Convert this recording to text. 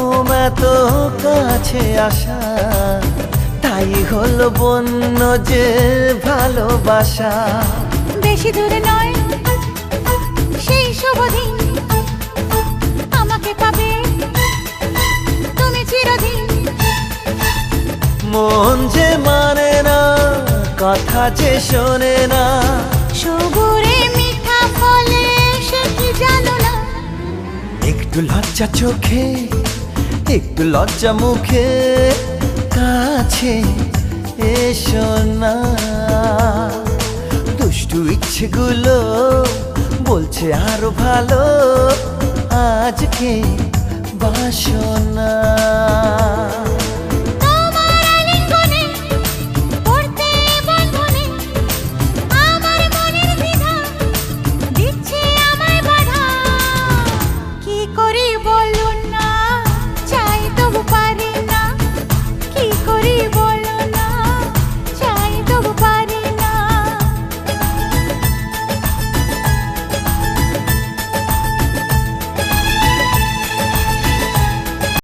ঘুম এত কাছে আসা, তাই হলো বন্য যে ভালোবাসা। বেশি দূরে নয় সেই শুভ দিন, আমাকে পাবে তুমি চিরদিন। মন যে মানে না, কথা যে শোনে না, সবুরে মিঠা ফলে সে কি জানো না। একটু লজ্জা চোখে, একটু লজ্জা মুখে, কাছে এসো না। দুষ্টু ইচ্ছেগুলো বলছে আরো ভালো, আজকে বাসনা।